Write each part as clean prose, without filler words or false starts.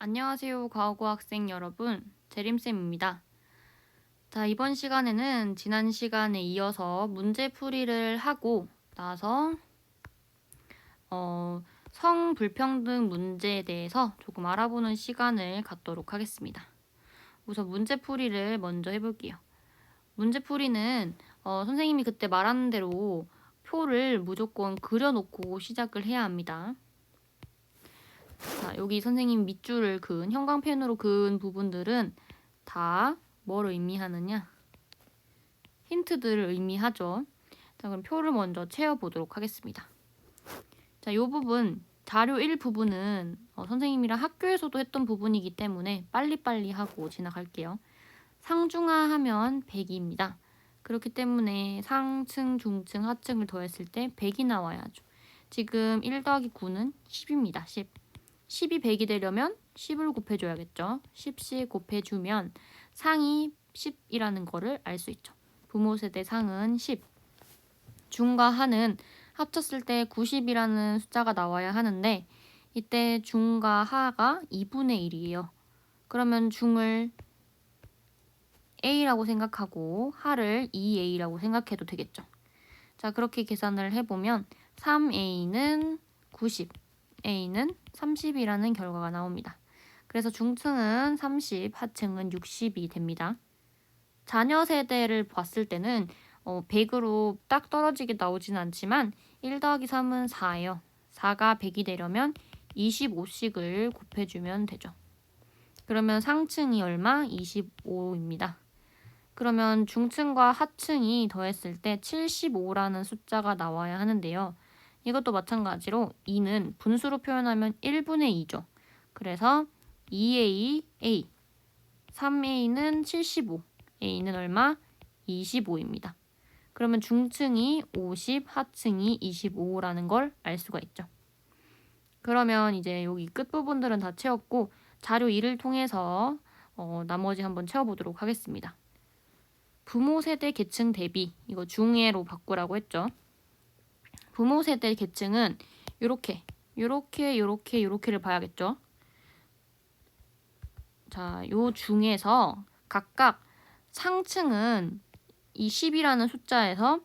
안녕하세요, 과학고 학생 여러분. 재림쌤입니다. 자, 이번 시간에는 지난 시간에 이어서 문제풀이를 하고 나서 성불평등 문제에 대해서 조금 알아보는 시간을 갖도록 하겠습니다. 우선 문제풀이를 먼저 해볼게요. 문제풀이는 선생님이 그때 말한 대로 표를 무조건 그려놓고 시작을 해야 합니다. 자, 여기 선생님 밑줄을 그은 형광펜으로 그은 부분들은 다 뭘 의미하느냐? 힌트들을 의미하죠. 자, 그럼 표를 먼저 채워보도록 하겠습니다. 자, 이 부분, 자료 1 부분은 선생님이랑 학교에서도 했던 부분이기 때문에 빨리빨리 하고 지나갈게요. 상중하하면 100입니다. 그렇기 때문에 상층, 중층, 하층을 더했을 때 100이 나와야죠. 지금 1 더하기 9는 10입니다. 10. 10이 100이 되려면 10을 곱해줘야겠죠. 10씩 곱해주면 상이 10이라는 거를 알 수 있죠. 부모 세대 상은 10. 중과 하는 합쳤을 때 90이라는 숫자가 나와야 하는데 이때 중과 하가 2분의 1이에요. 그러면 중을 A라고 생각하고 하를 2A라고 생각해도 되겠죠. 자, 그렇게 계산을 해보면 3A는 90, A는 30이라는 결과가 나옵니다. 그래서 중층은 30, 하층은 60이 됩니다. 자녀 세대를 봤을 때는 100으로 딱 떨어지게 나오진 않지만 1 더하기 3은 4예요. 4가 100이 되려면 25씩을 곱해주면 되죠. 그러면 상층이 얼마? 25입니다. 그러면 중층과 하층이 더했을 때 75라는 숫자가 나와야 하는데요. 이것도 마찬가지로 2는 분수로 표현하면 1분의 2죠. 그래서 2A, A, 3A는 75, A는 얼마? 25입니다. 그러면 중층이 50, 하층이 25라는 걸 알 수가 있죠. 그러면 이제 여기 끝부분들은 다 채웠고 자료 2를 통해서 나머지 한번 채워보도록 하겠습니다. 부모 세대 계층 대비, 이거 중에로 바꾸라고 했죠. 부모 세대 계층은 요렇게를 봐야겠죠. 자, 요 중에서 각각 상층은 이 10이라는 숫자에서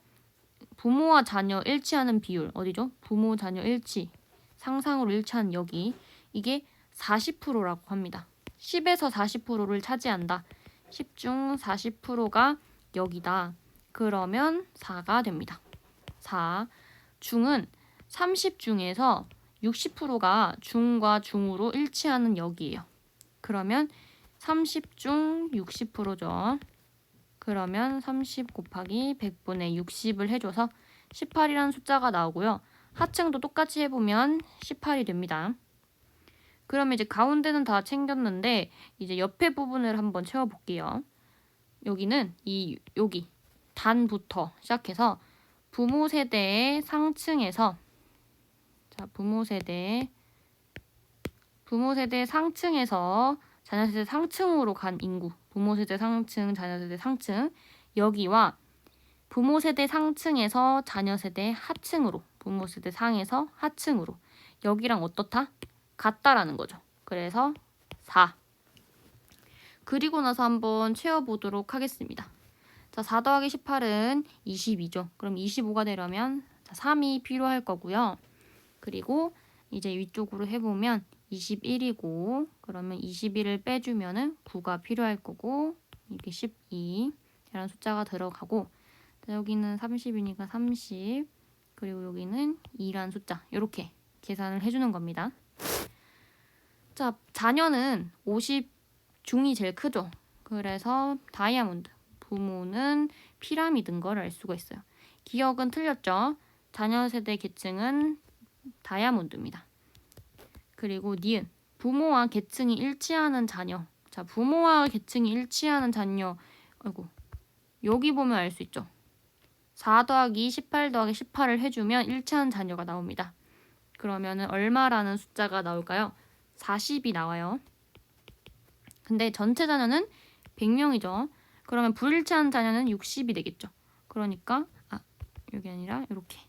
부모와 자녀 일치하는 비율, 어디죠? 부모, 자녀 일치, 상상으로 일치하는 여기, 이게 40%라고 합니다. 10에서 40%를 차지한다. 10 중 40%가 여기다. 그러면 4가 됩니다. 4. 중은 30 중에서 60%가 중과 중으로 일치하는 여기예요. 그러면 30 중 60%죠. 그러면 30 곱하기 100분의 60을 해줘서 18이라는 숫자가 나오고요. 하층도 똑같이 해보면 18이 됩니다. 그러면 이제 가운데는 다 챙겼는데 이제 옆에 부분을 한번 채워볼게요. 여기는 여기 단부터 시작해서 부모 세대의 상층에서 부모 세대 상층에서 자녀 세대 상층으로 간 인구, 부모 세대 상층, 자녀 세대 상층, 여기와 부모 세대 상층에서 자녀 세대 하층으로, 부모 세대 상에서 하층으로, 여기랑 어떻다? 같다라는 거죠. 그래서 4. 그리고 나서 한번 채워보도록 하겠습니다. 자, 4 더하기 18은 22죠. 그럼 25가 되려면 3이 필요할 거고요. 그리고 이제 위쪽으로 해보면 21이고 그러면 21을 빼주면은 9가 필요할 거고 이렇게 12라는 숫자가 들어가고 자, 여기는 30이니까 30 그리고 여기는 2라는 숫자 이렇게 계산을 해주는 겁니다. 자, 자녀는 50 중이 제일 크죠. 그래서 다이아몬드, 부모는 피라미드인 걸 알 수가 있어요. 기억은 틀렸죠. 자녀 세대 계층은 다이아몬드입니다. 그리고 니은, 부모와 계층이 일치하는 자녀. 자, 부모와 계층이 일치하는 자녀. 아이고, 여기 보면 알 수 있죠. 4 더하기 18 더하기 18을 해주면 일치하는 자녀가 나옵니다. 그러면 얼마라는 숫자가 나올까요? 40이 나와요. 근데 전체 자녀는 100명이죠. 그러면 불일치한 자녀는 60이 되겠죠. 그러니까 여기 아니라 이렇게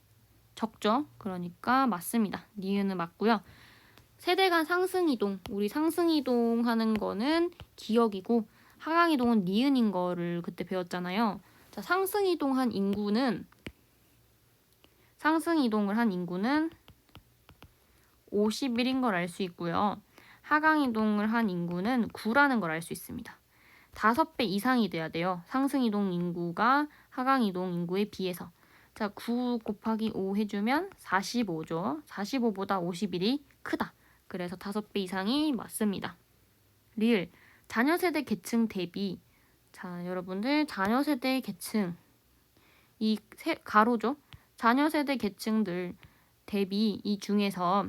적죠. 그러니까 맞습니다. 니은은 맞고요. 세대 간 상승 이동, 우리 상승 이동하는 거는 기역이고 하강 이동은 니은인 거를 그때 배웠잖아요. 자, 상승 이동을 한 인구는 50일인 걸 알 수 있고요. 하강 이동을 한 인구는 9라는 걸 알 수 있습니다. 5배 이상이 돼야 돼요. 상승 이동 인구가 하강 이동 인구에 비해서. 자, 9 곱하기 5 해주면 45죠. 45보다 50일이 크다. 그래서 5배 이상이 맞습니다. 리을, 자녀세대 계층 대비. 자, 여러분들 자녀세대 계층, 가로죠. 자녀세대 계층들 대비 이 중에서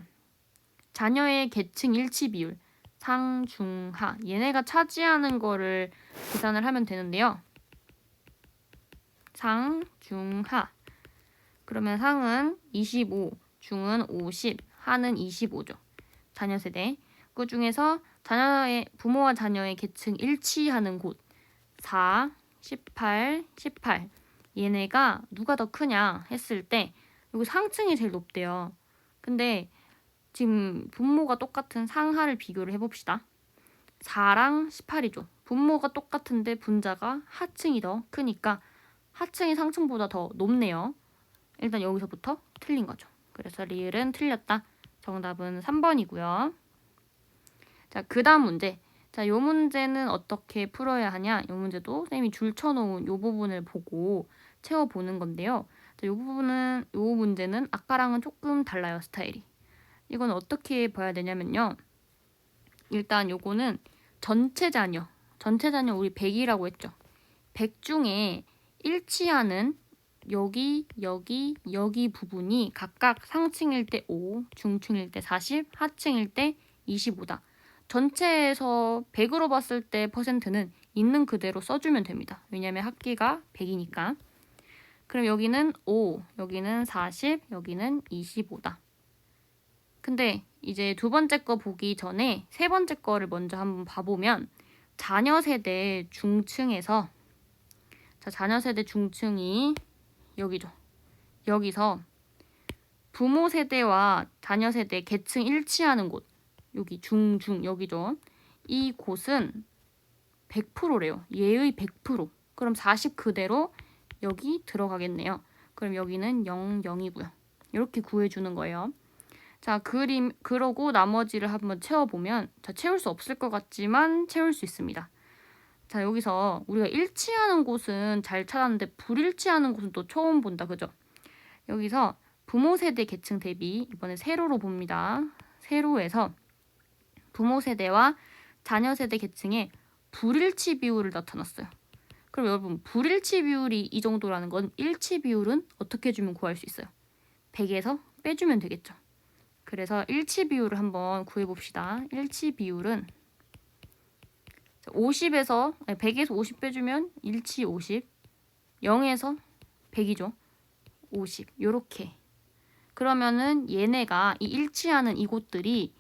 자녀의 계층 일치 비율, 상, 중, 하. 얘네가 차지하는 거를 계산을 하면 되는데요. 상, 중, 하. 그러면 상은 25, 중은 50, 하는 25죠. 자녀 세대. 그 중에서 부모와 자녀의 계층 일치하는 곳 4, 18, 18. 얘네가 누가 더 크냐 했을 때 여기 상층이 제일 높대요. 근데 지금 분모가 똑같은 상하를 비교를 해봅시다. 4랑 18이죠. 분모가 똑같은데 분자가 하층이 더 크니까 하층이 상층보다 더 높네요. 일단 여기서부터 틀린 거죠. 그래서 리을은 틀렸다. 정답은 3번이고요. 자, 그 다음 문제. 자, 요 문제는 어떻게 풀어야 하냐? 요 문제도 쌤이 줄 쳐놓은 요 부분을 보고 채워보는 건데요. 자, 요 문제는 아까랑은 조금 달라요, 스타일이. 이건 어떻게 봐야 되냐면요. 일단 요거는 전체 자녀 우리 100이라고 했죠. 100 중에 일치하는 여기 부분이 각각 상층일 때 5, 중층일 때 40, 하층일 때 25다. 전체에서 100으로 봤을 때 퍼센트는 있는 그대로 써주면 됩니다. 왜냐면 합계가 100이니까. 그럼 여기는 5, 여기는 40, 여기는 25다. 근데 이제 두 번째 거 보기 전에 세 번째 거를 먼저 한번 봐보면 자녀 세대 중층에서 자녀 세대 중층이 여기죠. 여기서 부모 세대와 자녀 세대 계층 일치하는 곳 여기 중 여기죠. 이 곳은 100%래요. 얘의 100%. 그럼 40 그대로 여기 들어가겠네요. 그럼 여기는 0, 0이고요. 이렇게 구해주는 거예요. 자, 그러고 나머지를 한번 채워보면 자, 채울 수 없을 것 같지만 채울 수 있습니다. 자, 여기서 우리가 일치하는 곳은 잘 찾았는데 불일치하는 곳은 또 처음 본다. 그죠? 여기서 부모 세대 계층 대비 이번에 세로로 봅니다. 세로에서 부모 세대와 자녀 세대 계층의 불일치 비율을 나타났어요. 그럼 여러분 불일치 비율이 이 정도라는 건 일치 비율은 어떻게 해주면 구할 수 있어요? 100에서 빼주면 되겠죠. 그래서 일치 비율을 한번 구해봅시다. 일치 비율은 100에서 50 빼주면 일치 50, 0에서 100이죠. 50 요렇게. 그러면은 얘네가 이 일치하는 이곳들이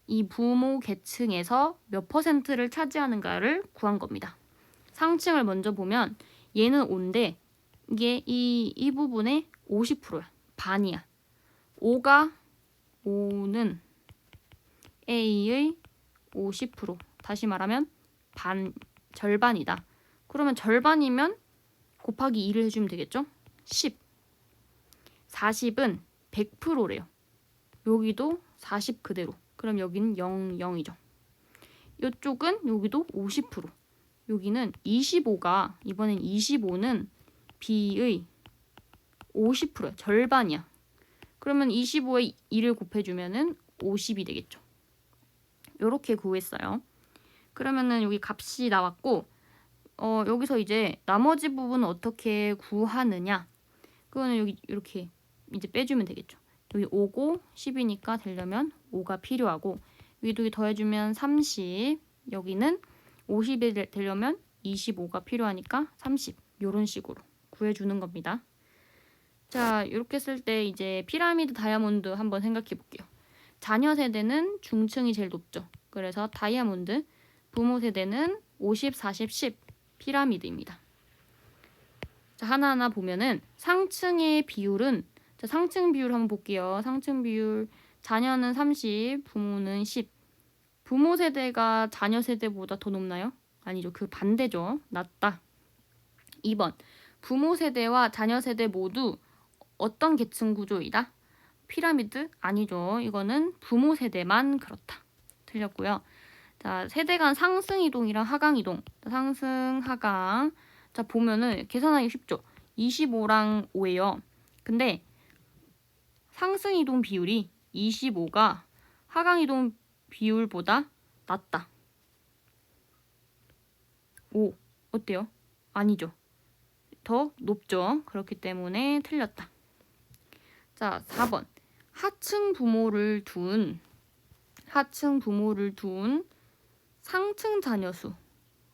이 부모 계층에서 몇 퍼센트를 차지하는가를 구한 겁니다. 상층을 먼저 보면 얘는 5인데 이게 이 부분의 50%야. 반이야. 5는 A의 50%. 다시 말하면 절반이다. 그러면 절반이면 곱하기 2를 해주면 되겠죠? 10. 40은 100%래요. 여기도 40 그대로. 그럼 여기는 0, 0이죠. 이쪽은 여기도 50%. 여기는 25가 이번엔 25는 B의 50%야. 절반이야. 그러면 25에 2를 곱해주면은 50이 되겠죠. 이렇게 구했어요. 그러면은 여기 값이 나왔고 여기서 이제 나머지 부분은 어떻게 구하느냐? 그거는 여기 이렇게 이제 빼주면 되겠죠. 여기 5고 10이니까 되려면 5가 필요하고 여기 더해주면 30. 여기는 50이 되려면 25가 필요하니까 30. 이런 식으로 구해주는 겁니다. 자, 이렇게 쓸 때 이제 피라미드 다이아몬드 한번 생각해 볼게요. 자녀 세대는 중층이 제일 높죠. 그래서 다이아몬드, 부모 세대는 50, 40, 10 피라미드입니다. 자, 하나하나 보면은 상층의 비율은 자, 상층 비율 한번 볼게요. 상층 비율 자녀는 30, 부모는 10. 부모 세대가 자녀 세대보다 더 높나요? 아니죠. 그 반대죠. 낮다. 2번. 부모 세대와 자녀 세대 모두 어떤 계층 구조이다? 피라미드? 아니죠. 이거는 부모 세대만 그렇다. 틀렸고요. 자, 세대 간 상승 이동이랑 하강 이동. 상승, 하강. 자, 보면은 계산하기 쉽죠. 25랑 5예요. 근데 상승 이동 비율이 25가 하강 이동 비율보다 낮다. 5. 어때요? 아니죠. 더 높죠. 그렇기 때문에 틀렸다. 자, 4번. 하층 부모를 둔 상층 자녀 수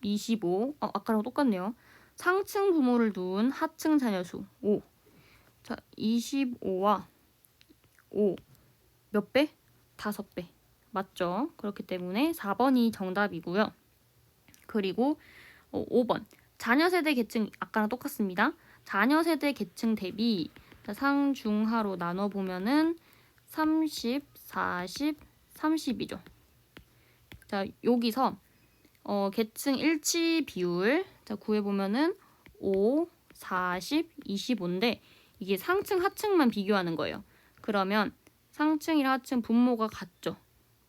25. 아까랑 똑같네요. 상층 부모를 둔 하층 자녀 수 5. 자, 25와 5. 몇 배? 5배. 맞죠? 그렇기 때문에 4번이 정답이고요. 그리고 5번. 자녀 세대 계층 아까랑 똑같습니다. 자녀 세대 계층 대비 상중하로 나눠보면은 30, 40, 30이죠. 자, 여기서 계층 일치 비율 구해보면은 5, 40, 25인데 이게 상층, 하층만 비교하는 거예요. 그러면 상층이랑 하층 분모가 같죠.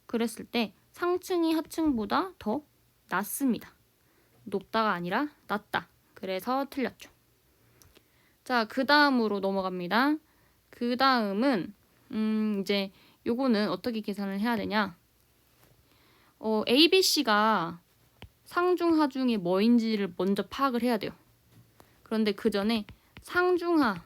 그랬을 때 상층이 하층보다 더 낮습니다. 높다가 아니라 낮다. 그래서 틀렸죠. 자, 그 다음으로 넘어갑니다. 그 다음은 이제 요거는 어떻게 계산을 해야 되냐? A, B, C가 상중, 하중이 뭐인지를 먼저 파악을 해야 돼요. 그런데 그 전에 상중하를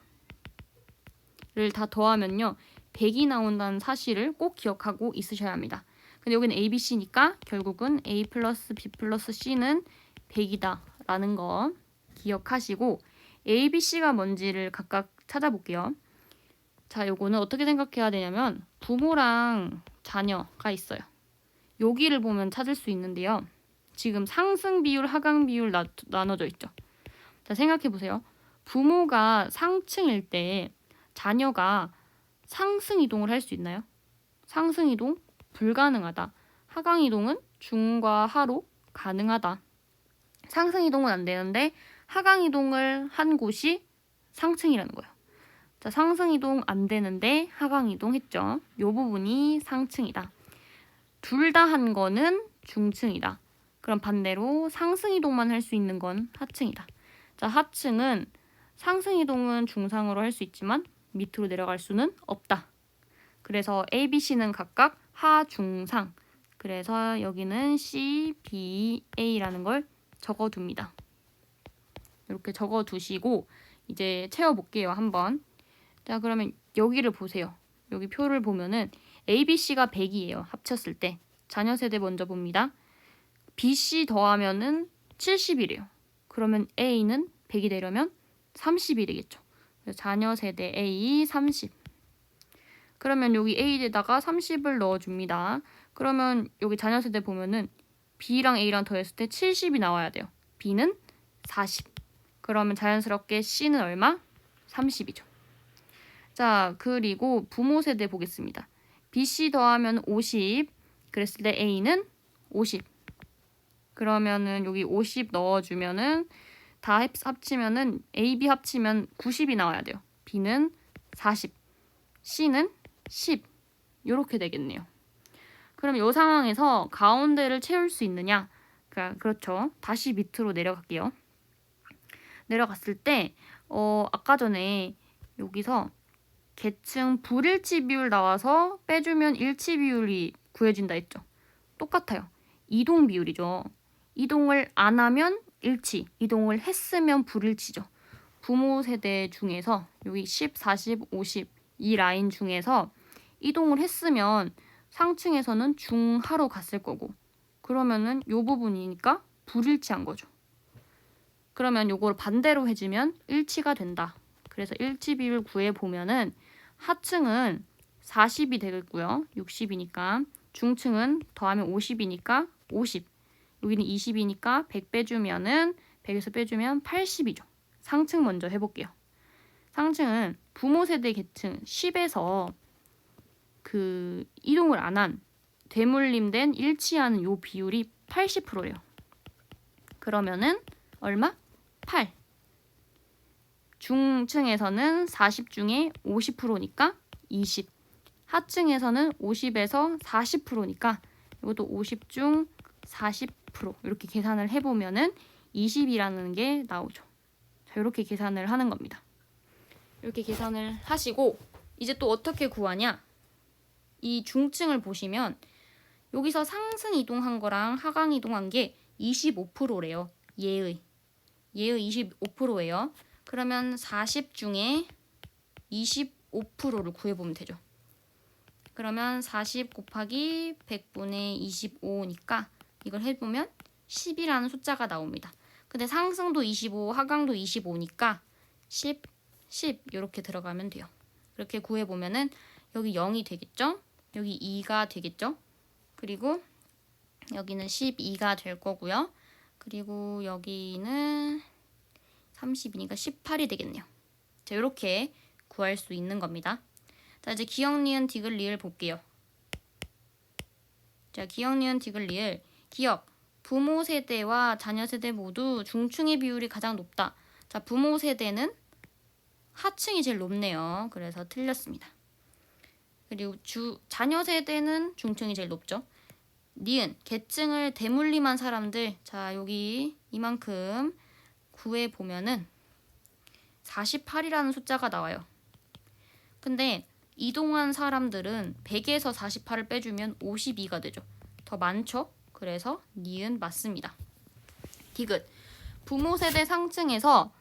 다 더하면요 100이 나온다는 사실을 꼭 기억하고 있으셔야 합니다. 근데 여기는 A, B, C니까 결국은 A 플러스 B 플러스 C는 100이다 라는 거 기억하시고 A, B, C가 뭔지를 각각 찾아볼게요. 자, 요거는 어떻게 생각해야 되냐면 부모랑 자녀가 있어요. 여기를 보면 찾을 수 있는데요. 지금 상승 비율, 하강 비율 나눠져 있죠. 자, 생각해 보세요. 부모가 상층일 때 자녀가 상승 이동을 할 수 있나요? 상승 이동 불가능하다. 하강 이동은 중과 하로 가능하다. 상승 이동은 안 되는데 하강 이동을 한 곳이 상층이라는 거예요. 자, 상승 이동 안 되는데 하강 이동했죠. 이 부분이 상층이다. 둘 다 한 거는 중층이다. 그럼 반대로 상승 이동만 할 수 있는 건 하층이다. 자, 하층은 상승 이동은 중상으로 할 수 있지만 밑으로 내려갈 수는 없다. 그래서 A, B, C는 각각 하, 중, 상. 그래서 여기는 C, B, A라는 걸 적어둡니다. 이렇게 적어두시고 이제 채워볼게요. 한번. 자, 그러면 여기를 보세요. 여기 표를 보면은 A, B, C가 100이에요. 합쳤을 때. 자녀 세대 먼저 봅니다. B, C 더하면은 70이래요. 그러면 A는 100이 되려면 30이 되겠죠. 그래서 자녀 세대 A 30. 그러면 여기 A에다가 30을 넣어줍니다. 그러면 여기 자녀 세대 보면은 B랑 A랑 더했을 때 70이 나와야 돼요. B는 40. 그러면 자연스럽게 C는 얼마? 30이죠. 자, 그리고 부모 세대 보겠습니다. BC 더하면 50. 그랬을 때 A는 50. 그러면은 여기 50 넣어주면은 다 합치면은 A, B 합치면 90이 나와야 돼요. B는 40. C는 10. 이렇게 되겠네요. 그럼 이 상황에서 가운데를 채울 수 있느냐? 그렇죠. 다시 밑으로 내려갈게요. 내려갔을 때 아까 전에 여기서 계층 불일치 비율 나와서 빼주면 일치 비율이 구해진다 했죠. 똑같아요. 이동 비율이죠. 이동을 안 하면 일치, 이동을 했으면 불일치죠. 부모 세대 중에서 여기 10, 40, 50 이 라인 중에서 이동을 했으면 상층에서는 중하로 갔을 거고 그러면은 요 부분이니까 불일치한 거죠. 그러면 요걸 반대로 해주면 일치가 된다. 그래서 일치 비율 구해보면은 하층은 40이 되겠고요. 60이니까 중층은 더하면 50이니까 50. 여기는 20이니까 100 빼주면은 100에서 빼주면 80이죠. 상층 먼저 해볼게요. 상층은 부모 세대 계층 10에서 이동을 안 한 되물림된 일치하는 요 비율이 80%예요. 그러면은 얼마? 8. 중층에서는 40 중에 50%니까 20. 하층에서는 50에서 40%니까 이것도 50 중 40% 이렇게 계산을 해보면은 20이라는 게 나오죠. 자, 이렇게 계산을 하는 겁니다. 이렇게 계산을 하시고 이제 또 어떻게 구하냐? 이 중층을 보시면 여기서 상승 이동한 거랑 하강 이동한 게 25%래요. 얘의 25%예요. 그러면 40 중에 25%를 구해보면 되죠. 그러면 40 곱하기 100분의 25니까 이걸 해보면 10이라는 숫자가 나옵니다. 근데 상승도 25, 하강도 25니까 10 이렇게 들어가면 돼요. 이렇게 구해보면은 여기 0이 되겠죠? 여기 2가 되겠죠? 그리고 여기는 12가 될 거고요. 그리고 여기는 30이니까 18이 되겠네요. 자, 이렇게 구할 수 있는 겁니다. 자, 이제 기역, 니은, 디귿, 리을 볼게요. 자, 기역, 니은, 디귿, 리을. 기역. 부모 세대와 자녀 세대 모두 중층의 비율이 가장 높다. 자, 부모 세대는 하층이 제일 높네요. 그래서 틀렸습니다. 그리고 자녀 세대는 중층이 제일 높죠. 니은, 계층을 대물림한 사람들. 자, 여기 이만큼 구해보면은 48이라는 숫자가 나와요. 근데 이동한 사람들은 100에서 48을 빼주면 52가 되죠. 더 많죠? 그래서 니은 맞습니다. 디귿, 부모 세대 상층에서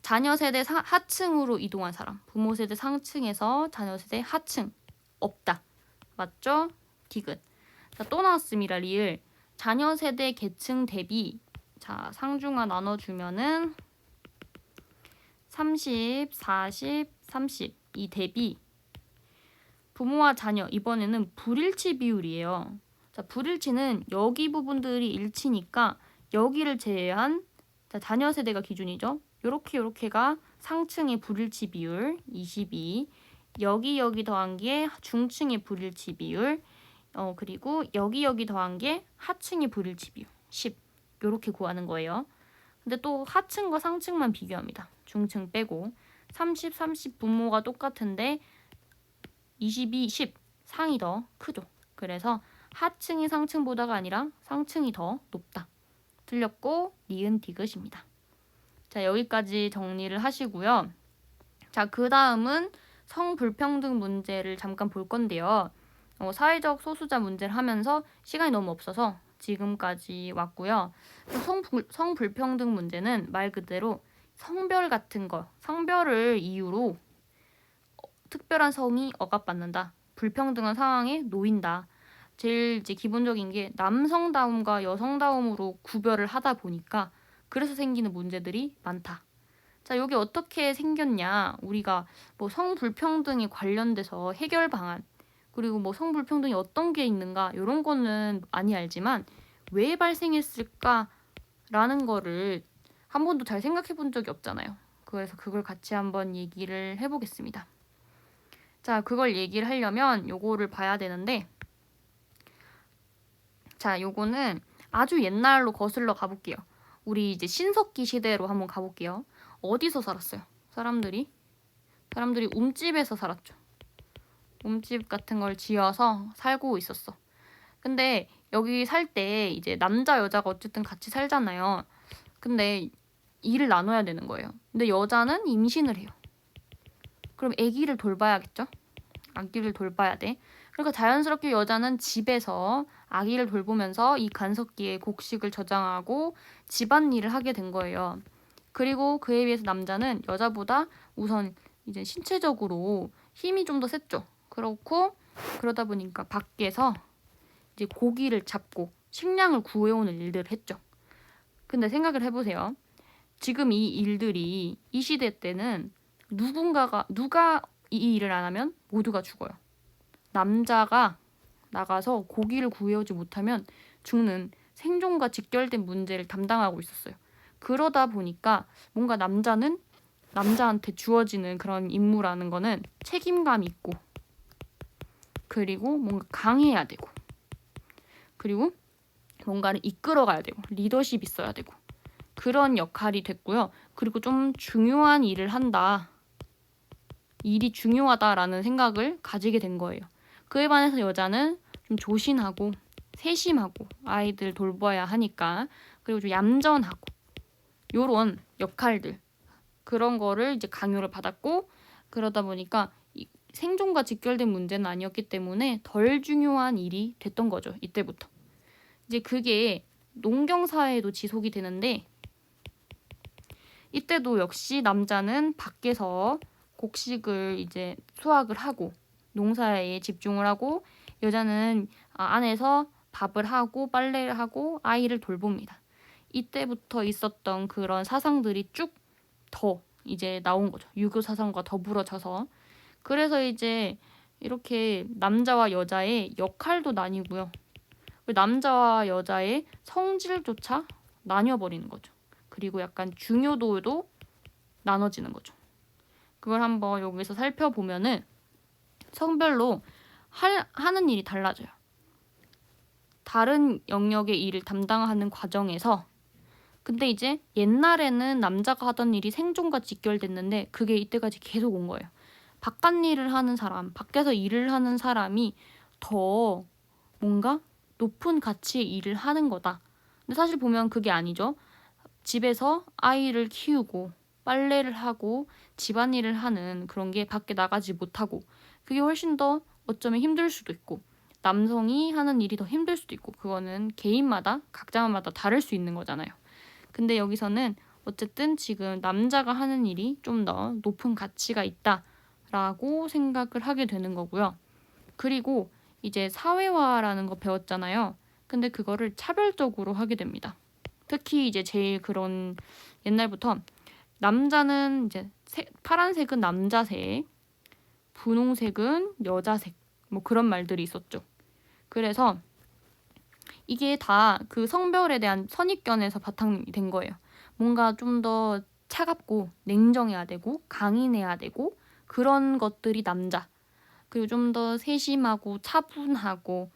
자녀 세대 하층으로 이동한 사람. 부모 세대 상층에서 자녀 세대 하층. 없다. 맞죠? 디귿. 자, 또 나왔습니다. 리을. 자녀 세대 계층 대비. 자, 상중하 나눠주면은 30, 40, 30. 이 대비. 부모와 자녀. 이번에는 불일치 비율이에요. 자, 불일치는 여기 부분들이 일치니까 여기를 제외한 자, 자녀 세대가 기준이죠. 요렇게가 상층의 불일치 비율 22. 여기 더한 게 중층의 불일치 비율. 그리고 여기 더한 게 하층의 불일치 비율 10. 요렇게 구하는 거예요. 근데 또 하층과 상층만 비교합니다. 중층 빼고 30, 30 부모가 똑같은데 22, 10 상이 더 크죠. 그래서 하층이 상층보다가 아니라 상층이 더 높다. 틀렸고 니은 디귿입니다. 자, 여기까지 정리를 하시고요. 자, 그 다음은 성불평등 문제를 잠깐 볼 건데요. 사회적 소수자 문제를 하면서 시간이 너무 없어서 지금까지 왔고요. 성불평등 문제는 말 그대로 성별 같은 거, 성별을 이유로 특별한 성이 억압받는다. 불평등한 상황에 놓인다. 제일 이제 기본적인 게 남성다움과 여성다움으로 구별을 하다 보니까 그래서 생기는 문제들이 많다. 자, 이게 어떻게 생겼냐? 우리가 뭐 성불평등에 관련돼서 해결 방안, 그리고 뭐 성불평등이 어떤 게 있는가 이런 거는 많이 알지만 왜 발생했을까라는 거를 한 번도 잘 생각해 본 적이 없잖아요. 그래서 그걸 같이 한번 얘기를 해보겠습니다. 자, 그걸 얘기를 하려면 요거를 봐야 되는데, 자, 요거는 아주 옛날로 거슬러 가볼게요. 우리 이제 신석기 시대로 한번 가볼게요. 어디서 살았어요? 사람들이 움집에서 살았죠. 움집 같은 걸 지어서 살고 있었어. 근데 여기 살 때 이제 남자 여자가 어쨌든 같이 살잖아요. 근데 일을 나눠야 되는 거예요. 근데 여자는 임신을 해요. 그럼 아기를 돌봐야겠죠? 아기를 돌봐야 돼. 그러니까 자연스럽게 여자는 집에서 아기를 돌보면서 이 간섭기에 곡식을 저장하고 집안일을 하게 된 거예요. 그리고 그에 비해서 남자는 여자보다 우선 이제 신체적으로 힘이 좀 더 셌죠. 그러다 보니까 밖에서 이제 고기를 잡고 식량을 구해오는 일들을 했죠. 근데 생각을 해보세요. 지금 이 일들이 이 시대 때는 누가 이 일을 안 하면 모두가 죽어요. 남자가 나가서 고기를 구해오지 못하면 죽는 생존과 직결된 문제를 담당하고 있었어요. 그러다 보니까 뭔가 남자한테 주어지는 그런 임무라는 거는 책임감이 있고 그리고 뭔가 강해야 되고, 그리고 뭔가를 이끌어가야 되고, 리더십 있어야 되고, 그런 역할이 됐고요. 그리고 좀 중요한 일을 한다. 일이 중요하다라는 생각을 가지게 된 거예요. 그에 반해서 여자는 좀 조신하고 세심하고 아이들 돌봐야 하니까, 그리고 좀 얌전하고 요런 역할들, 그런 거를 이제 강요를 받았고, 그러다 보니까 생존과 직결된 문제는 아니었기 때문에 덜 중요한 일이 됐던 거죠. 이때부터. 이제 그게 농경사회에도 지속이 되는데, 이때도 역시 남자는 밖에서 곡식을 이제 수확을 하고 농사에 집중을 하고, 여자는 안에서 밥을 하고 빨래를 하고 아이를 돌봅니다. 이때부터 있었던 그런 사상들이 쭉 더 이제 나온 거죠. 유교 사상과 더불어져서. 그래서 이제 이렇게 남자와 여자의 역할도 나뉘고요. 남자와 여자의 성질조차 나뉘어버리는 거죠. 그리고 약간 중요도도 나눠지는 거죠. 그걸 한번 여기서 살펴보면은 성별로 하는 일이 달라져요. 다른 영역의 일을 담당하는 과정에서, 근데 이제 옛날에는 남자가 하던 일이 생존과 직결됐는데 그게 이때까지 계속 온 거예요. 바깥 일을 하는 사람, 밖에서 일을 하는 사람이 더 뭔가 높은 가치의 일을 하는 거다. 근데 사실 보면 그게 아니죠. 집에서 아이를 키우고 빨래를 하고 집안일을 하는 그런 게 밖에 나가지 못하고, 그게 훨씬 더 어쩌면 힘들 수도 있고, 남성이 하는 일이 더 힘들 수도 있고, 그거는 개인마다 각자마다 다를 수 있는 거잖아요. 근데 여기서는 어쨌든 지금 남자가 하는 일이 좀 더 높은 가치가 있다라고 생각을 하게 되는 거고요. 그리고 이제 사회화라는 거 배웠잖아요. 근데 그거를 차별적으로 하게 됩니다. 특히 이제 제일 그런 옛날부터 남자는 이제 파란색은 남자색, 분홍색은 여자색, 뭐 그런 말들이 있었죠. 그래서 이게 다 그 성별에 대한 선입견에서 바탕이 된 거예요. 뭔가 좀 더 차갑고 냉정해야 되고 강인해야 되고 그런 것들이 남자. 그리고 좀 더 세심하고 차분하고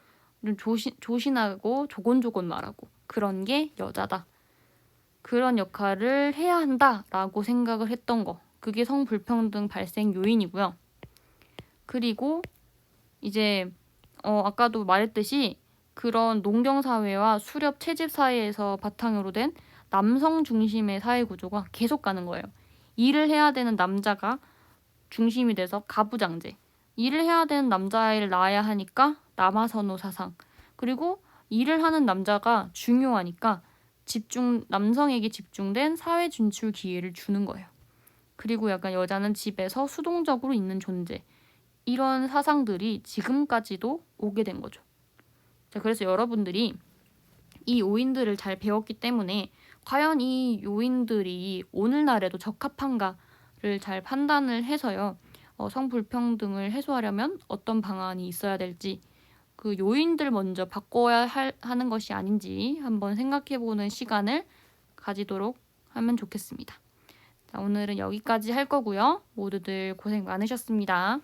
좀 조신하고 조곤조곤 말하고 그런 게 여자다. 그런 역할을 해야 한다라고 생각을 했던 거. 그게 성불평등 발생 요인이고요. 그리고 이제 아까도 말했듯이 그런 농경사회와 수렵 채집사회에서 바탕으로 된 남성 중심의 사회 구조가 계속 가는 거예요. 일을 해야 되는 남자가 중심이 돼서 가부장제. 일을 해야 되는 남자아이를 낳아야 하니까 남아선호 사상. 그리고 일을 하는 남자가 중요하니까 남성에게 집중된 사회 진출 기회를 주는 거예요. 그리고 약간 여자는 집에서 수동적으로 있는 존재. 이런 사상들이 지금까지도 오게 된 거죠. 자, 그래서 여러분들이 이 요인들을 잘 배웠기 때문에 과연 이 요인들이 오늘날에도 적합한가를 잘 판단을 해서요. 성불평등을 해소하려면 어떤 방안이 있어야 될지, 그 요인들 먼저 바꿔야 하는 것이 아닌지 한번 생각해보는 시간을 가지도록 하면 좋겠습니다. 자, 오늘은 여기까지 할 거고요. 모두들 고생 많으셨습니다.